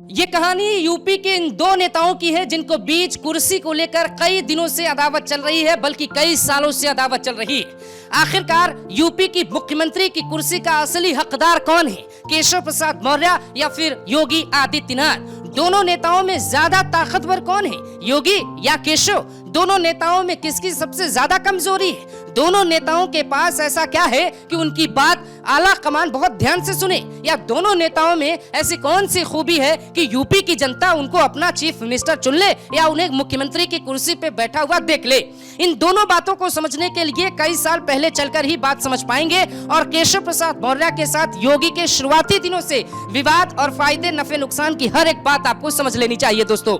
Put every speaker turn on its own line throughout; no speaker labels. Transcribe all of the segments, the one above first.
ये कहानी यूपी के इन दो नेताओं की है जिनको बीच कुर्सी को लेकर कई दिनों से अदावत चल रही है, बल्कि कई सालों से अदावत चल रही है। आखिरकार यूपी की मुख्यमंत्री की कुर्सी का असली हकदार कौन है, केशव प्रसाद मौर्य या फिर योगी आदित्यनाथ? दोनों नेताओं में ज्यादा ताकतवर कौन है, योगी या केशव? दोनों नेताओं में किसकी सबसे ज्यादा कमजोरी है? दोनों नेताओं के पास ऐसा क्या है कि उनकी बात आला कमान बहुत ध्यान से सुने? या दोनों नेताओं में ऐसी कौन सी खूबी है कि यूपी की जनता उनको अपना चीफ मिनिस्टर चुन ले या उन्हें मुख्यमंत्री की कुर्सी पे बैठा हुआ देख ले? इन दोनों बातों को समझने के लिए कई साल पहले चलकर ही बात समझ पाएंगे। और केशव प्रसाद मौर्य के साथ योगी के शुरुआती दिनों से विवाद और फायदे नफे नुकसान की हर एक बात आपको समझ लेनी चाहिए। दोस्तों,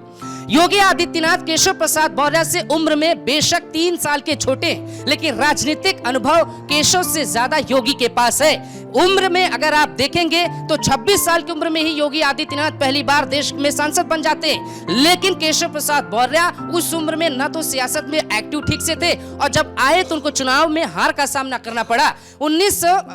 योगी आदित्यनाथ केशव प्रसाद मौर्य से उम्र में बेशक 3 साल के छोटे हैं, लेकिन राजनीतिक अनुभव केशव से ज्यादा योगी के पास है। उम्र में अगर आप देखेंगे तो 26 साल की उम्र में ही योगी आदित्यनाथ पहली बार देश में सांसद बन जाते हैं, लेकिन केशव प्रसाद मौर्य उस उम्र में न तो सियासत में एक्टिव ठीक से थे और जब आए तो उनको चुनाव में हार का सामना करना पड़ा।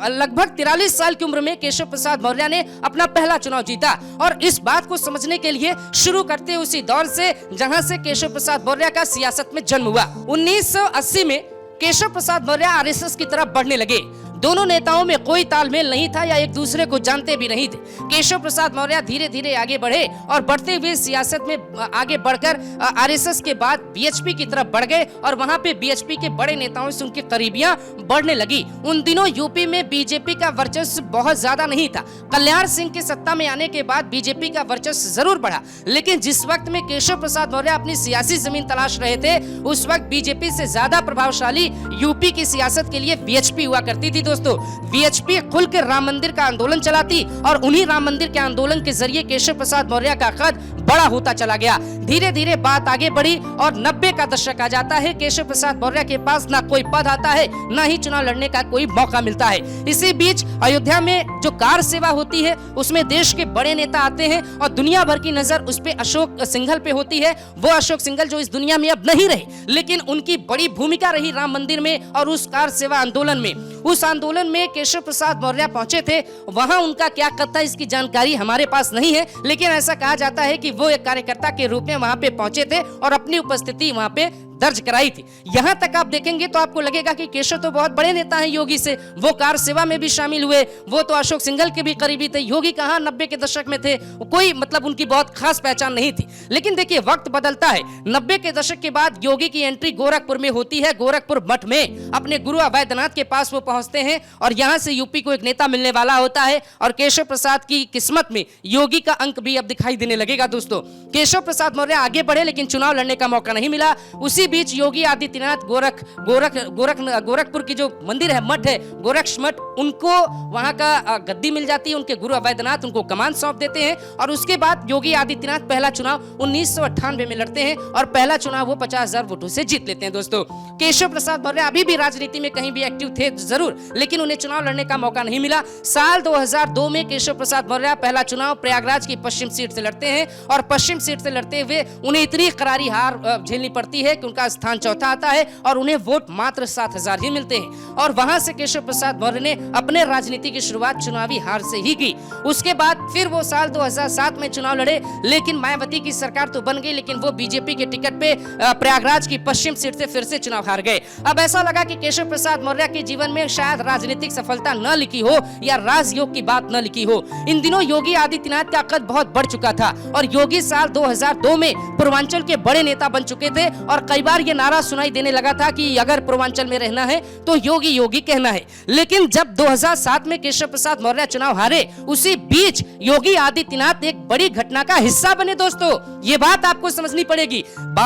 लगभग 43 साल की उम्र में केशव प्रसाद मौर्य ने अपना पहला चुनाव जीता। और इस बात को समझने के लिए शुरू करते हैं उसी दौर से जहां से केशव प्रसाद मौर्य का सियासत में जन्म हुआ। 1980 में केशव प्रसाद मौर्य आरएसएस की तरफ बढ़ने लगे। दोनों नेताओं में कोई तालमेल नहीं था या एक दूसरे को जानते भी नहीं थे। केशव प्रसाद मौर्य धीरे धीरे आगे बढ़े और बढ़ते हुए सियासत में आगे बढ़कर आरएसएस के बाद बीएचपी की तरफ बढ़ गए और वहां पे बीएचपी के बड़े नेताओं से उनकी करीबियां बढ़ने लगी। उन दिनों यूपी में बीजेपी का वर्चस्व बहुत ज्यादा नहीं था। कल्याण सिंह के सत्ता में आने के बाद बीजेपी का वर्चस्व जरूर बढ़ा, लेकिन जिस वक्त में केशव प्रसाद मौर्य अपनी सियासी जमीन तलाश रहे थे उस वक्त बीजेपी से ज्यादा प्रभावशाली यूपी की सियासत के लिए बीएचपी हुआ करती थी। दोस्तों, बीएचपी खुलकर राम मंदिर का आंदोलन चलाती और उन्हीं राम मंदिर के आंदोलन के जरिए केशव प्रसाद मौर्य का कद बड़ा होता चला गया। धीरे धीरे बात आगे बढ़ी और 90 का दशक आ जाता है। केशव प्रसाद मौर्य के पास ना कोई पद आता है, ना ही चुनाव लड़ने का कोई मौका मिलता है। इसी बीच अयोध्या में जो कार सेवा होती है उसमें देश के बड़े नेता आते हैं और दुनिया भर की नजर उस पे अशोक सिंघल पे होती है। वो अशोक सिंघल जो इस दुनिया में अब नहीं रहे, लेकिन उनकी बड़ी भूमिका रही राम मंदिर में और उस कार सेवा आंदोलन में। उस आंदोलन में केशव प्रसाद मौर्य पहुंचे थे। वहां उनका क्या कद था इसकी जानकारी हमारे पास नहीं है, लेकिन ऐसा कहा जाता है कि वो एक कार्यकर्ता के रूप में वहां पे पहुंचे थे और अपनी उपस्थिति वहां पे दर्ज कराई थी। यहां तक आप देखेंगे तो आपको लगेगा कि केशव तो बहुत बड़े नेता हैं योगी से, वो कार सेवा में भी शामिल हुए, वो तो अशोक सिंघल के भी करीबी थे। योगी कहां 90 के दशक में थे, कोई मतलब उनकी बहुत खास पहचान नहीं थी। लेकिन देखिए वक्त बदलता है। 90 के दशक के बाद योगी की एंट्री गोरखपुर में होती है। गोरखपुर मठ में अपने गुरु अवैधनाथ के पास वो पहुंचते हैं और यहां से यूपी को एक नेता मिलने वाला होता है और केशव प्रसाद की किस्मत में योगी का अंक भी अब दिखाई देने लगेगा। दोस्तों, केशव प्रसाद मौर्य आगे बढ़े लेकिन चुनाव लड़ने का मौका नहीं मिला। उसी बीच योगी आदित्यनाथ गोरखपुर की जो मंदिर है, मठ है गोरक्ष मठ, उनको वहां का गद्दी मिल जाती है। उनके गुरु अवैधनाथ उनको कमान सौंप देते हैं और उसके बाद योगी आदित्यनाथ पहला चुनाव 1998 में लड़ते हैं और पहला चुनाव वो 50,000 वोटों से जीत लेते हैं। दोस्तों, केशव प्रसाद मौर्य अभी भी राजनीति में कहीं भी एक्टिव थे जरूर, लेकिन उन्हें चुनाव लड़ने का मौका नहीं मिला। साल 2002 में केशव प्रसाद मौर्य पहला चुनाव प्रयागराज की पश्चिम सीट से लड़ते हैं और पश्चिम सीट से लड़ते हुए उन्हें इतनी करारी हार झेलनी पड़ती है कि उनका स्थान चौथा आता है और उन्हें वोट मात्र 7,000 ही मिलते हैं। और वहां से केशव प्रसाद मौर्य ने अपने राजनीति की शुरुआत चुनावी हार से ही की। उसके बाद फिर वो साल 2007 में चुनाव लड़े, लेकिन मायावती की सरकार तो बन गई, लेकिन वो बीजेपी के टिकट पे प्रयागराज की पश्चिम सीट से फिर से चुनाव हार गए। अब ऐसा लगा कि केशव प्रसाद मौर्य के जीवन में शायद राजनीतिक सफलता न लिखी हो या राजयोग की बात न लिखी हो। इन दिनों योगी आदित्यनाथ का कद बहुत बढ़ चुका था और योगी साल 2002 में पूर्वांचल के बड़े नेता बन चुके थे और कई बार ये नारा सुनाई देने लगा था कि अगर पूर्वांचल में रहना है तो योगी योगी कहना है। लेकिन जब 2007 में केशव प्रसाद मौर्य चुनाव हारे, उसी बीच योगी आदित्यनाथ एक बड़ी घटना का हिस्सा बने। दोस्तों, ये बात आपको समझनी पड़ेगी।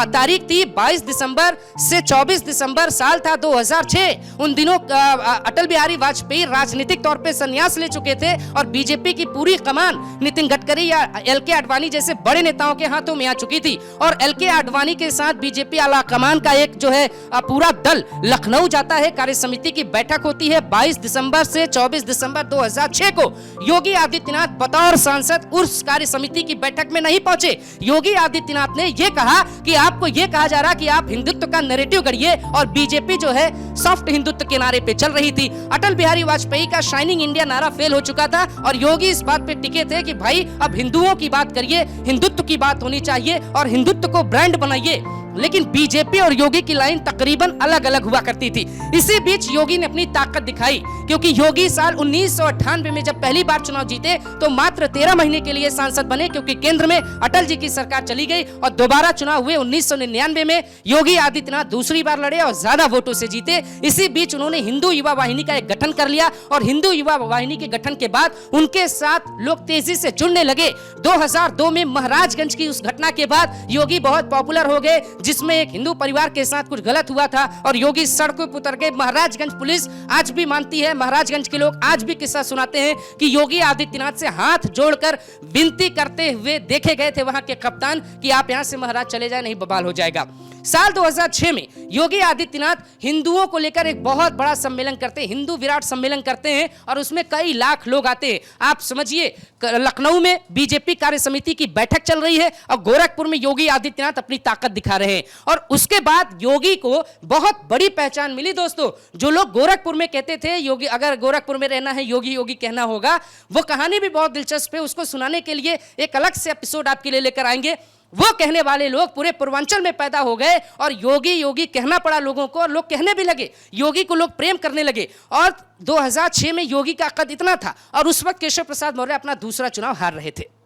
तारीख थी 22 दिसंबर से 24 दिसंबर, साल था 2006। उन दिनों अटल बिहारी वाजपेयी राजनीतिक तौर पे संन्यास ले चुके थे और बीजेपी की पूरी कमान नितिन गडकरी या एलके आडवाणी जैसे बड़े नेताओं के हाथों में आ चुकी थी और एलके आडवाणी के साथ बीजेपी आला कमान का एक जो है पूरा दल लखनऊ जाता है। कार्य समिति की बैठक होती है 22 दिसंबर से 24 दिसंबर 2006 को। योगी आदित्यनाथ बतौर सांसद उस कार्य समिति की बैठक में नहीं पहुंचे। योगी आदित्यनाथ ने यह कहा कि आपको यह कहा जा रहा कि आप हिंदुत्व का नैरेटिव गढ़िए, और बीजेपी जो है सॉफ्ट हिंदुत्व के नारे पे चल रही थी। अटल बिहारी वाजपेयी का शाइनिंग इंडिया नारा फेल हो चुका था और योगी इस बात पे टिके थे कि भाई अब हिंदुओं की बात करिए, हिंदुत्व की बात होनी चाहिए और हिंदुत्व को ब्रांड बनाइए। लेकिन बीजेपी और योगी की लाइन तकरीबन अलग अलग हुआ करती थी। इसी बीच योगी ने अपनी ताकत दिखाई, क्योंकि योगी साल 1998 में जब पहली बार चुनाव जीते तो मात्र 13 महीने के लिए सांसद बने, क्योंकि केंद्र में अटल जी की सरकार चली गई और दोबारा चुनाव हुए 1999 में। योगी आदित्यनाथ दूसरी बार लड़े और ज्यादा वोटों से जीते। इसी बीच उन्होंने हिंदू युवा वाहिनी का एक गठन कर लिया और हिंदू युवा वाहिनी के गठन के बाद उनके साथ लोग तेजी से जुड़ने लगे। 2002 में महाराजगंज की उस घटना के बाद योगी बहुत पॉपुलर हो गए, जिसमें एक हिंदू परिवार के साथ कुछ गलत हुआ था और योगी सड़कों पर उतर गए। महाराजगंज पुलिस आज भी मानती है, महाराजगंज के लोग आज भी किस्सा सुनाते हैं कि योगी आदित्यनाथ से हाथ जोड़कर विनती करते हुए देखे गए थे वहां के कप्तान कि आप यहां से महाराज चले जाए, नहीं बवाल हो जाएगा। साल 2006 में योगी आदित्यनाथ हिंदुओं को लेकर एक बहुत बड़ा सम्मेलन करते हैं, हिंदू विराट सम्मेलन करते हैं और उसमें कई लाख लोग आते हैं। आप समझिए, लखनऊ में बीजेपी कार्य समिति की बैठक चल रही है और गोरखपुर में योगी आदित्यनाथ अपनी ताकत दिखा रहे हैं। और उसके बाद योगी को बहुत बड़ी पहचान मिली दोस्तों। जो लोग गोरखपुर में कहते थे योगी, अगर गोरखपुर में रहना है योगी योगी कहना होगा, वो कहानी भी बहुत दिलचस्प है। उसको सुनाने के लिए एक अलग से एपिसोड आपके लिए लेकर आएंगे। वो कहने वाले लोग पूरे पूर्वांचल में पैदा हो गए और योगी योगी कहना पड़ा लोगों को, और लोग कहने भी लगे, योगी को लोग प्रेम करने लगे। और 2006 में योगी का कद इतना था और उस वक्त केशव प्रसाद मौर्य अपना दूसरा चुनाव हार रहे थे।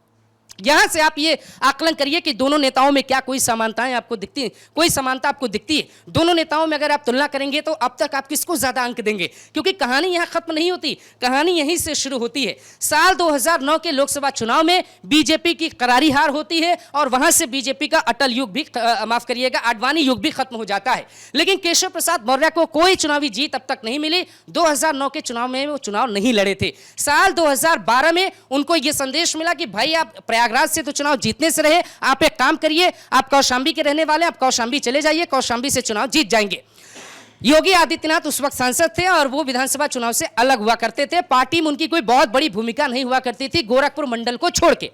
यहां से आप ये आकलन करिए कि दोनों नेताओं में क्या कोई समानताएं आपको दिखती हैं, कोई समानता आपको दिखती है? दोनों नेताओं में अगर आप तुलना करेंगे तो अब तक आप किसको ज्यादा अंक देंगे? क्योंकि कहानी यहां खत्म नहीं होती, कहानी यहीं से शुरू होती है। साल 2009 के लोकसभा चुनाव में बीजेपी की करारी हार होती है और वहां से बीजेपी का अटल युग भी, माफ करिएगा, आडवाणी युग भी खत्म हो जाता है। लेकिन केशव प्रसाद मौर्य को कोई चुनावी जीत अब तक नहीं मिली। 2009 के चुनाव में वो चुनाव नहीं लड़े थे। साल 2012 में उनको यह संदेश मिला कि भाई आप प्रयागराज से तो चुनाव जीतने से रहे, आप एक काम करिए, आप कौशांबी के रहने वाले, आप कौशांबी चले जाइए, कौशांबी से चुनाव जीत जाएंगे। योगी आदित्यनाथ उस वक्त सांसद थे और वो विधानसभा चुनाव से अलग हुआ करते थे। पार्टी में उनकी कोई बहुत बड़ी भूमिका नहीं हुआ करती थी गोरखपुर मंडल को छोड़ के।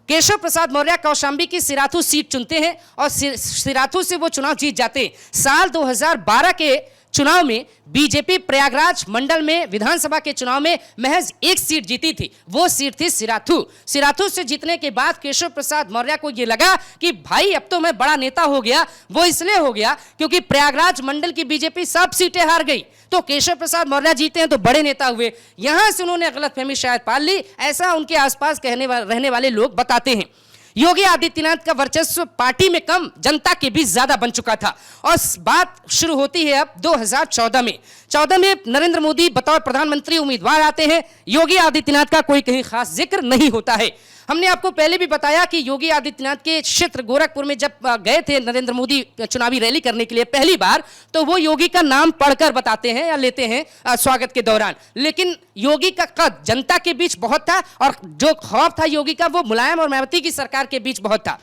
केशव प्रसाद मौर्य कौशांबी की सिराथू सीट चुनते हैं और सिराथू से वो चुनाव जीत जाते हैं। साल 2012 के चुनाव में बीजेपी प्रयागराज मंडल में विधानसभा के चुनाव में महज एक सीट जीती थी, वो सीट थी सिराथू। सिराथू से जीतने के बाद केशव प्रसाद मौर्य को यह लगा कि भाई अब तो मैं बड़ा नेता हो गया। वो इसलिए हो गया क्योंकि प्रयागराज मंडल की बीजेपी सब सीटें हार गई, तो केशव प्रसाद मौर्य जीते हैं तो बड़े नेता हुए। यहां से उन्होंने गलतफहमी शायद पाल ली, ऐसा उनके आसपास रहने वाले लोग बताते हैं। योगी आदित्यनाथ का वर्चस्व पार्टी में कम, जनता के बीच ज्यादा बन चुका था। और बात शुरू होती है अब 2014 में। 14 में नरेंद्र मोदी बतौर प्रधानमंत्री उम्मीदवार आते हैं। योगी आदित्यनाथ का कोई कहीं खास जिक्र नहीं होता है। हमने आपको पहले भी बताया कि योगी आदित्यनाथ के क्षेत्र गोरखपुर में जब गए थे नरेंद्र मोदी चुनावी रैली करने के लिए पहली बार, तो वो योगी का नाम पढ़कर बताते हैं या लेते हैं स्वागत के दौरान। लेकिन योगी का कद जनता के बीच बहुत था और जो खौफ था योगी का वो मुलायम और मायावती की सरकार के बीच बहुत था।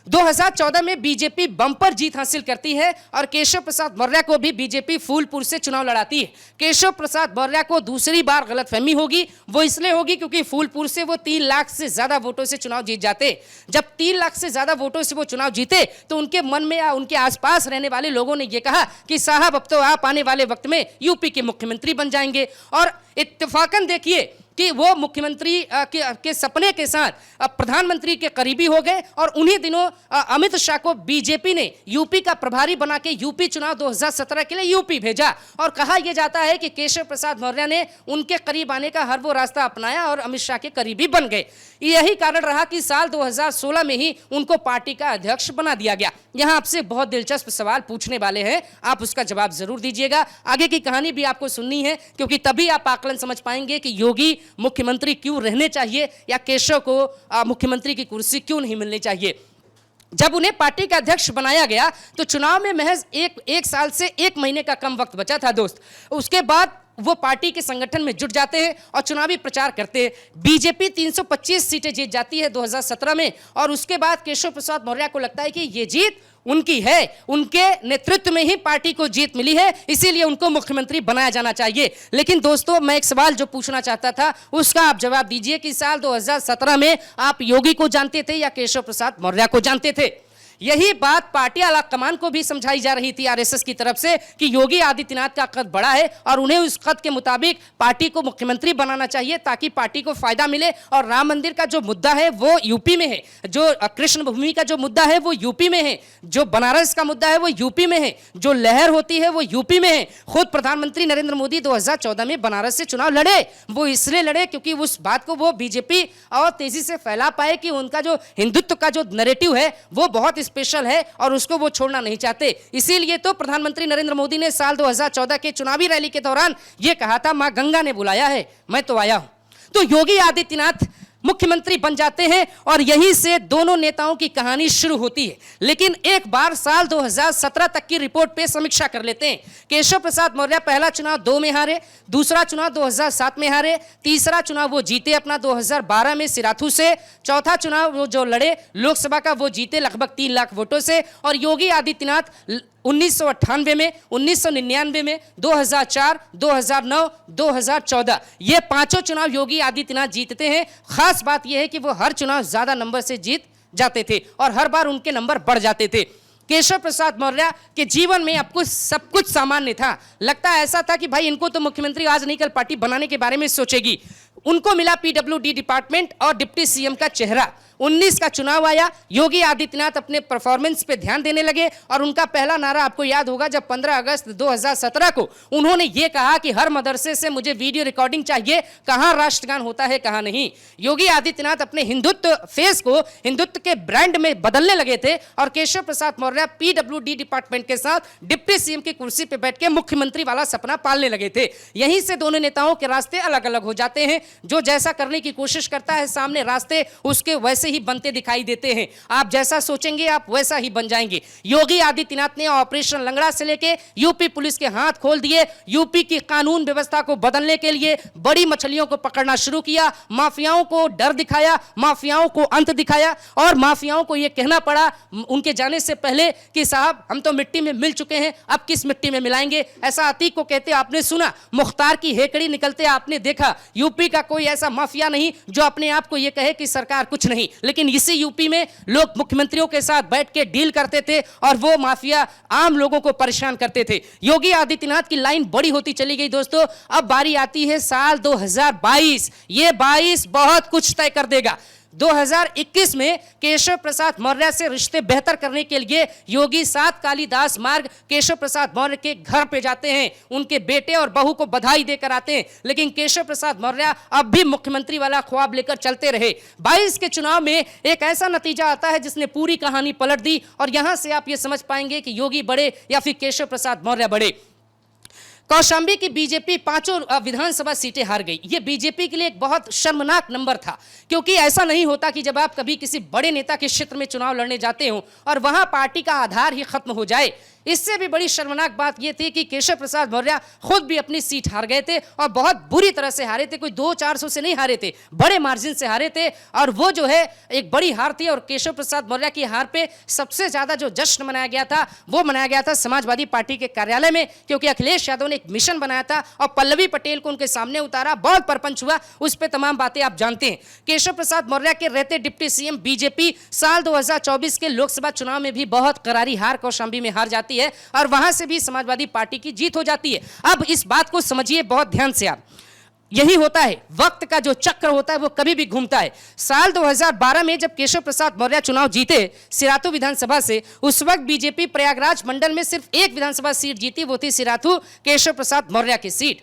2014 में बीजेपी बम्पर जीत हासिल करती है और केशव प्रसाद मौर्य को भी बीजेपी फूलपुर से चुनाव लड़ाती है। केशव प्रसाद मौर्य को दूसरी बार गलतफहमी होगी, वो इसलिए होगी क्योंकि फूलपुर से वो 3 लाख से ज्यादा वोटों से चुनाव जीत जाते। जब 3 लाख से ज्यादा वोटों से वो चुनाव जीते तो उनके मन में या उनके आसपास रहने वाले लोगों ने ये कहा कि साहब अब तो आप आने वाले वक्त में यूपी के मुख्यमंत्री बन जाएंगे। और इत्तेफाकन देखिए कि वो मुख्यमंत्री के सपने के साथ प्रधानमंत्री के करीबी हो गए और उन्हीं दिनों अमित शाह को बीजेपी ने यूपी का प्रभारी बना के यूपी चुनाव 2017 के लिए यूपी भेजा। और कहा यह जाता है कि केशव प्रसाद मौर्य ने उनके करीब आने का हर वो रास्ता अपनाया और अमित शाह के करीबी बन गए। यही कारण रहा कि साल 2016 में ही उनको पार्टी का अध्यक्ष बना दिया गया। यहां आपसे बहुत दिलचस्प सवाल पूछने वाले हैं, आप उसका जवाब जरूर दीजिएगा। आगे की कहानी भी आपको सुननी है क्योंकि तभी आप आकलन समझ पाएंगे कि योगी मुख्यमंत्री क्यों रहने चाहिए या केशव को मुख्यमंत्री की कुर्सी क्यों नहीं मिलनी चाहिए। जब उन्हें पार्टी का अध्यक्ष बनाया गया तो चुनाव में महज एक साल से 1 महीने का कम वक्त बचा था दोस्त। उसके बाद वो पार्टी के संगठन में जुट जाते हैं और चुनावी प्रचार करते हैं। बीजेपी 325 सीटें जीत जाती है 2017 में, और उसके बाद केशव प्रसाद मौर्य को लगता है कि ये जीत उनकी है, उनके नेतृत्व में ही पार्टी को जीत मिली है, इसीलिए उनको मुख्यमंत्री बनाया जाना चाहिए। लेकिन दोस्तों, मैं एक सवाल जो पूछना चाहता था उसका आप जवाब दीजिए कि साल 2017 में आप योगी को जानते थे या केशव प्रसाद मौर्य को जानते थे? यही बात पार्टी आला कमान को भी समझाई जा रही थी आरएसएस की तरफ से कि योगी आदित्यनाथ का कद बड़ा है और उन्हें उस कद के मुताबिक पार्टी को मुख्यमंत्री बनाना चाहिए ताकि पार्टी को फायदा मिले। और राम मंदिर का जो मुद्दा है वो यूपी में है, जो कृष्ण भूमि का जो मुद्दा है वो यूपी में है, जो बनारस का मुद्दा है वो यूपी में है, जो लहर होती है वो यूपी में है। खुद प्रधानमंत्री नरेंद्र मोदी 2014 में बनारस से चुनाव लड़े, वो इसलिए लड़े क्योंकि उस बात को वो बीजेपी और तेजी से फैला पाए कि उनका जो हिंदुत्व का जो नैरेटिव है वो बहुत स्पेशल है और उसको वो छोड़ना नहीं चाहते। इसीलिए तो प्रधानमंत्री नरेंद्र मोदी ने साल 2014 के चुनावी रैली के दौरान यह कहा था, मां गंगा ने बुलाया है, मैं तो आया हूं। तो योगी आदित्यनाथ मुख्यमंत्री बन जाते हैं और यहीं से दोनों नेताओं की कहानी शुरू होती है। लेकिन एक बार साल 2017 तक की रिपोर्ट पे समीक्षा कर लेते हैं। केशव प्रसाद मौर्य पहला चुनाव 2 में हारे, दूसरा चुनाव 2007 में हारे, तीसरा चुनाव वो जीते अपना 2012 में सिराथू से, चौथा चुनाव वो जो लड़े लोकसभा का वो जीते लगभग 3 लाख वोटों से। और योगी आदित्यनाथ 1998 में, 1999 में, 2004, 2009, 2014 ये पांचों चुनाव योगी आदित्यनाथ जीतते हैं। खास बात यह है कि वो हर चुनाव ज्यादा नंबर से जीत जाते थे और हर बार उनके नंबर बढ़ जाते थे। केशव प्रसाद मौर्य के जीवन में अब कुछ सब कुछ सामान्य था। लगता ऐसा था कि भाई इनको तो मुख्यमंत्री आज नहीं कल पार्टी बनाने के बारे में सोचेगी। उनको मिला पीडब्ल्यूडी डिपार्टमेंट और डिप्टी सीएम का चेहरा। 19 का चुनाव आया, योगी आदित्यनाथ अपने परफॉर्मेंस पे ध्यान देने लगे और उनका पहला नारा आपको याद होगा जब 15 अगस्त 2017 को उन्होंने ये कहा कि हर मदरसे से मुझे वीडियो रिकॉर्डिंग चाहिए, कहां राष्ट्रगान होता है कहां नहीं। योगी आदित्यनाथ अपने हिंदुत्व फेस को हिंदुत्व के ब्रांड में बदलने लगे थे और केशव प्रसाद मौर्य पीडब्ल्यूडी डिपार्टमेंट के साथ डिप्टी सीएम की कुर्सी पर बैठ के मुख्यमंत्री वाला सपना पालने लगे थे। यहीं से दोनों नेताओं के रास्ते अलग अलग हो जाते हैं। जो जैसा करने की कोशिश करता है सामने रास्ते उसके वैसे ही बनते दिखाई देते हैं। आप जैसा सोचेंगे आप वैसा ही बन जाएंगे। योगी आदित्यनाथ ने ऑपरेशन लंगड़ा से लेके यूपी पुलिस के हाथ खोल दिए। यूपी की कानून व्यवस्था को बदलने के लिए बड़ी मछलियों को पकड़ना शुरू किया, माफियाओं को डर दिखाया, माफियाओं को अंत दिखाया और माफियाओं को यह कहना पड़ा उनके जाने से पहले कि साहब हम तो मिट्टी में मिल चुके हैं, अब किस मिट्टी में मिलाएंगे। ऐसा अतीक को कहते आपने सुना, मुख्तार की हेकड़ी निकलते आपने देखा। यूपी का कोई ऐसा माफिया नहीं जो अपने आप को यह कहे कि सरकार कुछ नहीं, लेकिन इसी यूपी में लोग मुख्यमंत्रियों के साथ बैठ के डील करते थे और वो माफिया आम लोगों को परेशान करते थे। योगी आदित्यनाथ की लाइन बड़ी होती चली गई दोस्तों। अब बारी आती है साल 2022। ये 22 बहुत कुछ तय कर देगा। 2021 में केशव प्रसाद मौर्य से रिश्ते बेहतर करने के लिए योगी 7 कालीदास मार्ग केशव प्रसाद मौर्य के घर पे जाते हैं, उनके बेटे और बहू को बधाई देकर आते हैं। लेकिन केशव प्रसाद मौर्य अब भी मुख्यमंत्री वाला ख्वाब लेकर चलते रहे। 22 के चुनाव में एक ऐसा नतीजा आता है जिसने पूरी कहानी पलट दी और यहां से आप ये समझ पाएंगे कि योगी बड़े या फिर केशव प्रसाद मौर्य बड़े। कौशाम्बी की बीजेपी 5 विधानसभा सीटें हार गई। यह बीजेपी के लिए एक बहुत शर्मनाक नंबर था, क्योंकि ऐसा नहीं होता कि जब आप कभी किसी बड़े नेता के क्षेत्र में चुनाव लड़ने जाते हो और वहां पार्टी का आधार ही खत्म हो जाए। इससे भी बड़ी शर्मनाक बात यह थी कि केशव प्रसाद मौर्य खुद भी अपनी सीट हार गए थे और बहुत बुरी तरह से हारे थे। कोई 200-400 से नहीं हारे थे, बड़े मार्जिन से हारे थे और वो जो है एक बड़ी हार थी। और केशव प्रसाद मौर्य की हार पे सबसे ज्यादा जो जश्न मनाया गया था वो मनाया गया था समाजवादी पार्टी के कार्यालय में, क्योंकि अखिलेश यादव ने एक मिशन बनाया था और पल्लवी पटेल को उनके सामने उतारा। बहुत परपंच हुआ, उस पर तमाम बातें आप जानते हैं। केशव प्रसाद मौर्य के रहते डिप्टी सीएम बीजेपी साल 2024 के लोकसभा चुनाव में भी बहुत करारी हार कौशाम्बी में हार जाती है और वहां से भी समाजवादी पार्टी की जीत हो जाती है। अब इस बात को समझिए बहुत ध्यान से आप। यही होता है, वक्त का जो चक्र होता है वो कभी भी घूमता है। साल 2012 में जब केशव प्रसाद मौर्य चुनाव जीते सिराथू विधानसभा से, उस वक्त बीजेपी प्रयागराज मंडल में सिर्फ एक विधानसभा सीट जीती, वो थी सिराथू केशव प्रसाद मौर्य की सीट।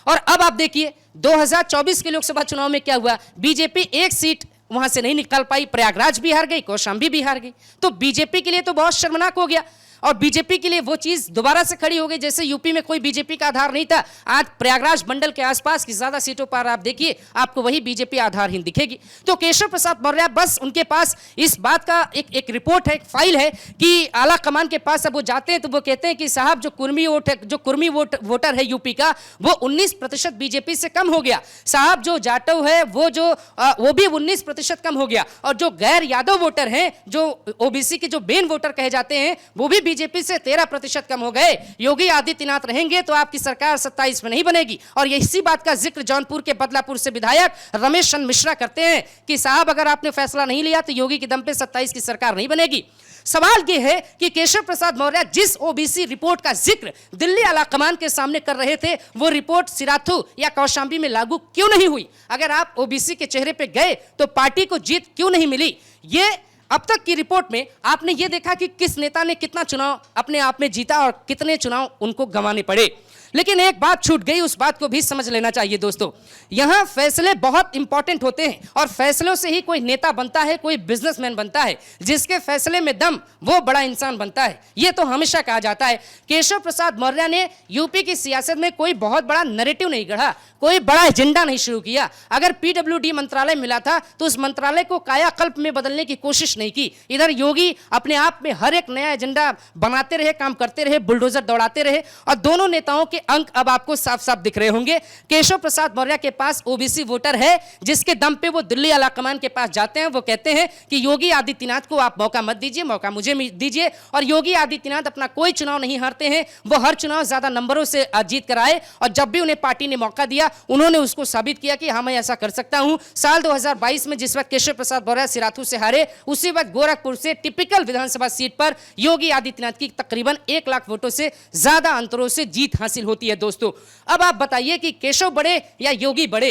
और अब आप देखिए 2024 के लोकसभा चुनाव में क्या हुआ। बीजेपी एक सीट वहां से नहीं निकाल पाई, प्रयागराज भी हार गई, कौशाम्बी भी हार गई। तो बीजेपी के लिए तो बहुत शर्मनाक हो गया। और बीजेपी के लिए वो चीज दोबारा से खड़ी हो गई जैसे यूपी में कोई बीजेपी का आधार नहीं था। आज प्रयागराज मंडल के आसपास की ज्यादा सीटों पर आप देखिए, आपको वही बीजेपी आधारहीन दिखेगी। तो केशव प्रसाद मौर्य बस उनके पास इस बात का एक रिपोर्ट है, एक फाइल है कि आला कमान के पास अब वो जाते हैं तो वो कहते हैं कि साहब जो कुर्मी वोटर है यूपी का वो 19% बीजेपी से कम हो गया। साहब जो जाटव है वो भी 19% कम हो गया। और जो गैर यादव वोटर हैं, जो ओबीसी के जो बेन वोटर कहे जाते हैं, वो भी बीजेपी से 13% कम हो गए। योगी आदित्यनाथ रहेंगे तो आपकी सरकार 27 में नहीं बनेगी। और इसी बात का जिक्र जौनपुर के बदलापुर से विधायक रमेश चंद्र मिश्रा करते हैं कि साहब अगर आपने फैसला नहीं लिया तो योगी के दम पे 27 की सरकार नहीं बनेगी। सवाल यह है कि केशव प्रसाद मौर्य जिस ओबीसी रिपोर्ट का जिक्र दिल्ली आलाकमान के सामने कर रहे थे, वो रिपोर्ट सिराथू या कौशांबी में लागू क्यों नहीं हुई? अगर आप ओबीसी के चेहरे पे गए तो पार्टी को जीत क्यों नहीं मिली? ये अब तक की रिपोर्ट में आपने ये देखा कि किस नेता ने कितना चुनाव अपने आप में जीता और कितने चुनाव उनको गंवाने पड़े। लेकिन एक बात छूट गई, उस बात को भी समझ लेना चाहिए दोस्तों। यहां फैसले बहुत इंपॉर्टेंट होते हैं और फैसलों से ही कोई नेता बनता है, कोई बिजनेसमैन बनता है। जिसके फैसले में दम वो बड़ा इंसान बनता है, ये तो हमेशा कहा जाता है। केशव प्रसाद मौर्य ने यूपी की सियासत में कोई बहुत बड़ा नैरेटिव नहीं गढ़ा, कोई बड़ा एजेंडा नहीं शुरू किया। अगर पीडब्ल्यूडी मंत्रालय मिला था तो उस मंत्रालय को कायाकल्प में बदलने की कोशिश नहीं की। इधर योगी अपने आप में हर एक नया एजेंडा बनाते रहे, काम करते रहे, बुलडोजर दौड़ाते रहे। और दोनों नेताओं के अंक अब आपको साफ साफ दिख रहे होंगे। केशव प्रसाद मौर्य के पास ओबीसी वोटर है जिसके दम पे वो दिल्ली आलाकमान के पास जाते हैं। वो कहते हैं कि योगी आदित्यनाथ को आप मौका मत दीजिए, मौका मुझे दीजिए। और योगी आदित्यनाथ अपना कोई चुनाव नहीं हारते हैं, वो हर चुनाव ज्यादा नंबरों से जीत कर आए। और जब भी उन्हें पार्टी ने मौका दिया उन्होंने उसको साबित किया कि हाँ मैं ऐसा कर सकता हूं। साल 2022 में जिस वक्त केशव प्रसाद मौर्य सिराथू से हारे, उसी वक्त गोरखपुर से टिपिकल विधानसभा सीट पर योगी आदित्यनाथ की तकरीबन 1 लाख वोटों से ज्यादा अंतरों से जीत हासिल होती है दोस्तों। अब आप बताइए कि केशव बड़े या योगी बड़े?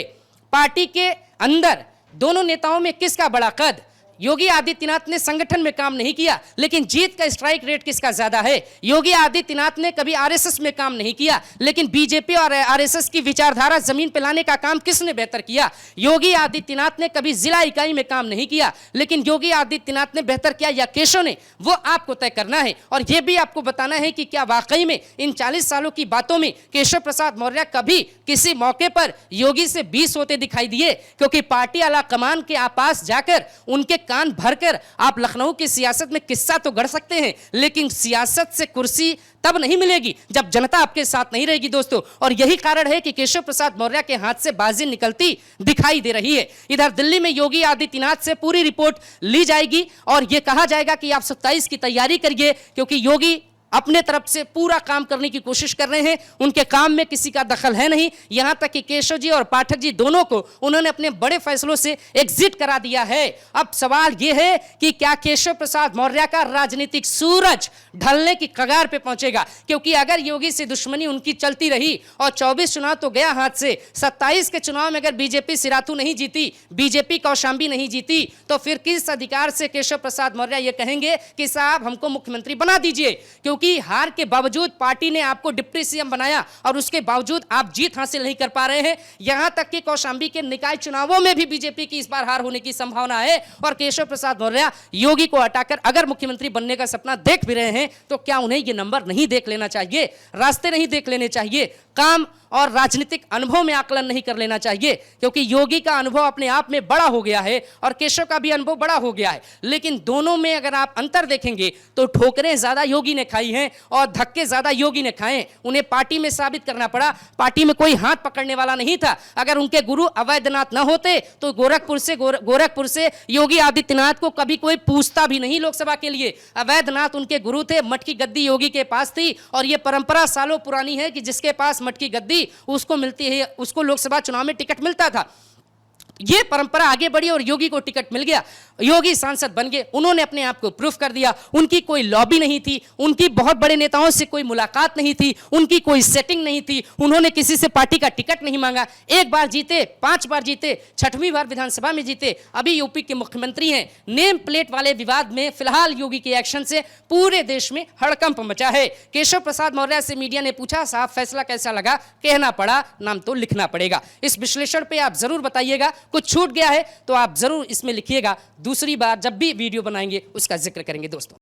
पार्टी के अंदर दोनों नेताओं में किसका बड़ा कद? योगी आदित्यनाथ ने संगठन में काम नहीं किया, लेकिन जीत का स्ट्राइक रेट किसका ज्यादा है? योगी आदित्यनाथ ने कभी आरएसएस में काम नहीं किया, लेकिन बीजेपी और आरएसएस की विचारधारा जमीन पर लाने का काम किसने बेहतर किया? योगी आदित्यनाथ ने कभी जिला इकाई में काम नहीं किया, लेकिन योगी आदित्यनाथ ने बेहतर किया या केशव ने? वो आपको तय करना है। और यह भी आपको बताना है कि क्या वाकई में इन 40 सालों की बातों में केशव प्रसाद मौर्य कभी किसी मौके पर योगी से 20 होते दिखाई दिए? क्योंकि पार्टी आला कमान के पास जाकर उनके कान भरकर आप लखनऊ की सियासत में किस्सा तो गढ़ सकते हैं, लेकिन सियासत से कुर्सी तब नहीं मिलेगी जब जनता आपके साथ नहीं रहेगी दोस्तों। और यही कारण है कि केशव प्रसाद मौर्य के हाथ से बाजी निकलती दिखाई दे रही है। इधर दिल्ली में योगी आदित्यनाथ से पूरी रिपोर्ट ली जाएगी और यह कहा जाएगा कि आप 27 की तैयारी करिए, क्योंकि योगी अपने तरफ से पूरा काम करने की कोशिश कर रहे हैं। उनके काम में किसी का दखल है नहीं। यहां तक कि केशव जी और पाठक जी दोनों को उन्होंने अपने बड़े फैसलों से एग्जिट करा दिया है। अब सवाल यह है कि क्या केशव प्रसाद मौर्य का राजनीतिक सूरज ढलने की कगार पे पहुंचेगा? क्योंकि अगर योगी से दुश्मनी उनकी चलती रही और 24 चुनाव तो गया हाथ से, 27 के चुनाव में अगर बीजेपी सिराथू नहीं जीती, बीजेपी कौशांबी नहीं जीती, तो फिर किस अधिकार से केशव प्रसाद मौर्य ये कहेंगे कि साहब हमको मुख्यमंत्री बना दीजिए? क्योंकि हार के बावजूद पार्टी ने आपको डिप्टी सीएम बनाया और उसके बावजूद आप जीत हासिल नहीं कर पा रहे हैं। यहां तक कि कौशांबी के निकाय चुनावों में भी बीजेपी की इस बार हार होने की संभावना है। और केशव प्रसाद मौर्य योगी को हटाकर अगर मुख्यमंत्री बनने का सपना देख भी रहे हैं तो क्या उन्हें ये नंबर नहीं देख लेना चाहिए? रास्ते नहीं देख लेने चाहिए? काम और राजनीतिक अनुभव में आकलन नहीं कर लेना चाहिए? क्योंकि योगी का अनुभव अपने आप में बड़ा हो गया है और केशव का भी अनुभव बड़ा हो गया है, लेकिन दोनों में अगर आप अंतर देखेंगे तो ठोकरें ज्यादा योगी ने खाई हैं और धक्के ज्यादा योगी ने खाए। उन्हें पार्टी में साबित करना पड़ा, पार्टी में कोई हाथ पकड़ने वाला नहीं था। अगर उनके गुरु अवैधनाथ न होते तो गोरखपुर से योगी आदित्यनाथ को कभी कोई पूछता भी नहीं लोकसभा के लिए। अवैधनाथ उनके गुरु थे, मटकी गद्दी योगी के पास थी और यह परंपरा सालों पुरानी है कि जिसके पास मटकी गद्दी उसको मिलती है, उसको लोकसभा चुनाव में टिकट मिलता था। ये परंपरा आगे बढ़ी और योगी को टिकट मिल गया, योगी सांसद बन गए। उन्होंने अपने आप को प्रूफ कर दिया। उनकी कोई लॉबी नहीं थी, उनकी बहुत बड़े नेताओं से कोई मुलाकात नहीं थी, उनकी कोई सेटिंग नहीं थी, उन्होंने किसी से पार्टी का टिकट नहीं मांगा। 1 बार जीते, 5 बार जीते, 6वीं बार विधानसभा में जीते, अभी यूपी के मुख्यमंत्री हैं। नेम प्लेट वाले विवाद में फिलहाल योगी के एक्शन से पूरे देश में हड़कंप मचा है। केशव प्रसाद मौर्य से मीडिया ने पूछा साहब फैसला कैसा लगा? कहना पड़ा, नाम तो लिखना पड़ेगा। इस विश्लेषण पे आप जरूर बताइएगा, कुछ छूट गया है तो आप जरूर इसमें लिखिएगा। दूसरी बार जब भी वीडियो बनाएंगे उसका जिक्र करेंगे दोस्तों।